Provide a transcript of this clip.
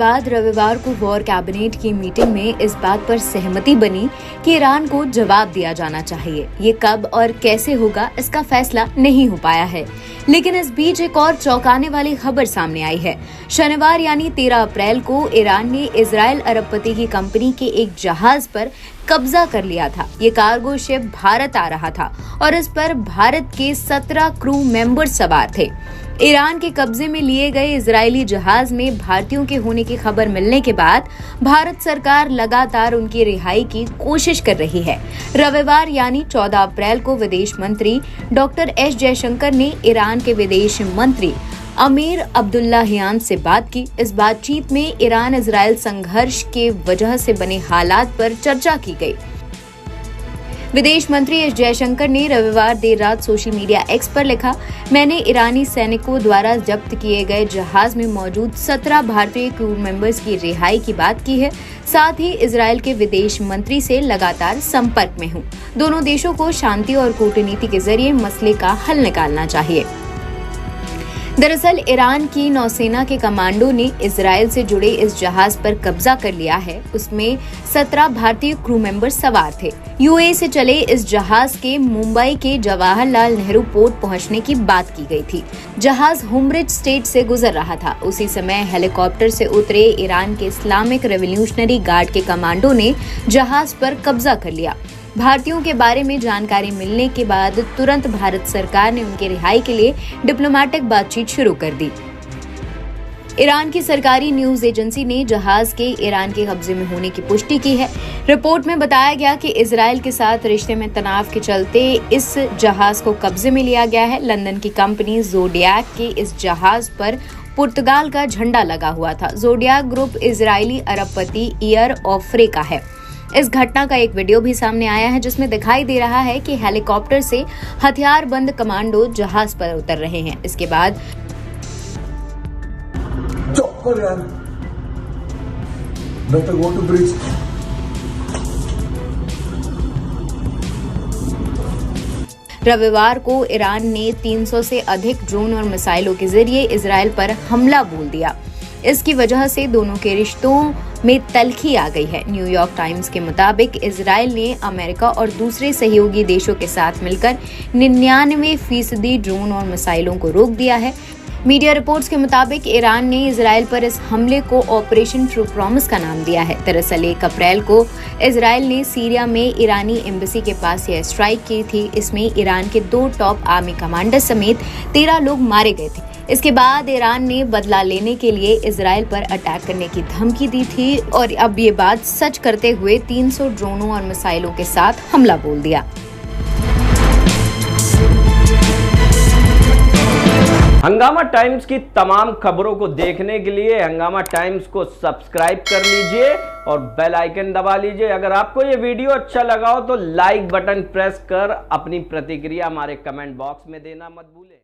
बाद रविवार को वॉर कैबिनेट की मीटिंग में इस बात पर सहमति बनी कि ईरान को जवाब दिया जाना चाहिए। ये कब और कैसे होगा इसका फैसला नहीं हो पाया है, लेकिन इस बीच एक और चौंकाने वाली खबर सामने आई है। शनिवार यानी 13 अप्रैल को ईरान ने इजराइल अरबपति की कंपनी के एक जहाज पर कब्जा कर लिया था। ये कार्गो शिप भारत आ रहा था और इस पर भारत के 17 क्रू मेंबर सवार थे। ईरान के कब्जे में लिए गए इजरायली जहाज में भारतीयों के होने की खबर मिलने के बाद भारत सरकार लगातार उनकी रिहाई की कोशिश कर रही है। रविवार यानी 14 अप्रैल को विदेश मंत्री डॉक्टर एस जयशंकर ने ईरान के विदेश मंत्री अमीर अब्दुल्लाहियान से बात की। इस बातचीत में ईरान इजराइल संघर्ष के वजह से बने हालात पर चर्चा की गई। विदेश मंत्री एस जयशंकर ने रविवार देर रात सोशल मीडिया एक्स पर लिखा, मैंने ईरानी सैनिकों द्वारा जब्त किए गए जहाज में मौजूद 17 भारतीय क्रू मेंबर्स की रिहाई की बात की है। साथ ही इजराइल के विदेश मंत्री से लगातार संपर्क में हूँ। दोनों देशों को शांति और कूटनीति के जरिए मसले का हल निकालना चाहिए। दरअसल ईरान की नौसेना के कमांडो ने इजराइल से जुड़े इस जहाज पर कब्जा कर लिया है। उसमें 17 भारतीय क्रू मेंबर सवार थे। यूएई से चले इस जहाज के मुंबई के जवाहरलाल नेहरू पोर्ट पहुंचने की बात की गई थी। जहाज हुमरिज स्टेट से गुजर रहा था। उसी समय हेलीकॉप्टर से उतरे ईरान के इस्लामिक रेवोल्यूशनरी गार्ड के कमांडो ने जहाज पर कब्जा कर लिया। भारतीयों के बारे में जानकारी मिलने के बाद तुरंत भारत सरकार ने उनकी रिहाई के लिए डिप्लोमेटिक बातचीत शुरू कर दी। ईरान की सरकारी न्यूज एजेंसी ने जहाज के ईरान के कब्जे में होने की पुष्टि की है। रिपोर्ट में बताया गया कि इजराइल के साथ रिश्ते में तनाव के चलते इस जहाज को कब्जे में लिया गया है। लंदन की कंपनी जोडियाक के इस जहाज पर पुर्तगाल का झंडा लगा हुआ था। जोडियाक ग्रुप इजरायली अरबपति एयर अफ्रीका है। इस घटना का एक वीडियो भी सामने आया है जिसमें दिखाई दे रहा है कि हेलीकॉप्टर से हथियारबंद कमांडो जहाज पर उतर रहे हैं। इसके बाद रविवार को ईरान ने 300 से अधिक ड्रोन और मिसाइलों के जरिए इजराइल पर हमला बोल दिया। इसकी वजह से दोनों के रिश्तों में तल्खी आ गई है। न्यूयॉर्क टाइम्स के मुताबिक इजराइल ने अमेरिका और दूसरे सहयोगी देशों के साथ मिलकर 99% ड्रोन और मिसाइलों को रोक दिया है। मीडिया रिपोर्ट्स के मुताबिक ईरान ने इजराइल पर इस हमले को ऑपरेशन ट्रू प्रॉमिस का नाम दिया है। दरअसल 1 अप्रैल को इजराइल ने सीरिया में ईरानी एम्बेसी के पास यह स्ट्राइक की थी। इसमें ईरान के 2 टॉप आर्मी कमांडर समेत 13 लोग मारे गए थे। इसके बाद ईरान ने बदला लेने के लिए इजराइल पर अटैक करने की धमकी दी थी और अब ये बात सच करते हुए 300 ड्रोनों और मिसाइलों के साथ हमला बोल दिया। हंगामा टाइम्स की तमाम खबरों को देखने के लिए हंगामा टाइम्स को सब्सक्राइब कर लीजिए और बेल आइकन दबा लीजिए। अगर आपको ये वीडियो अच्छा लगा हो तो लाइक बटन प्रेस कर अपनी प्रतिक्रिया हमारे कमेंट बॉक्स में देना मत भूलें।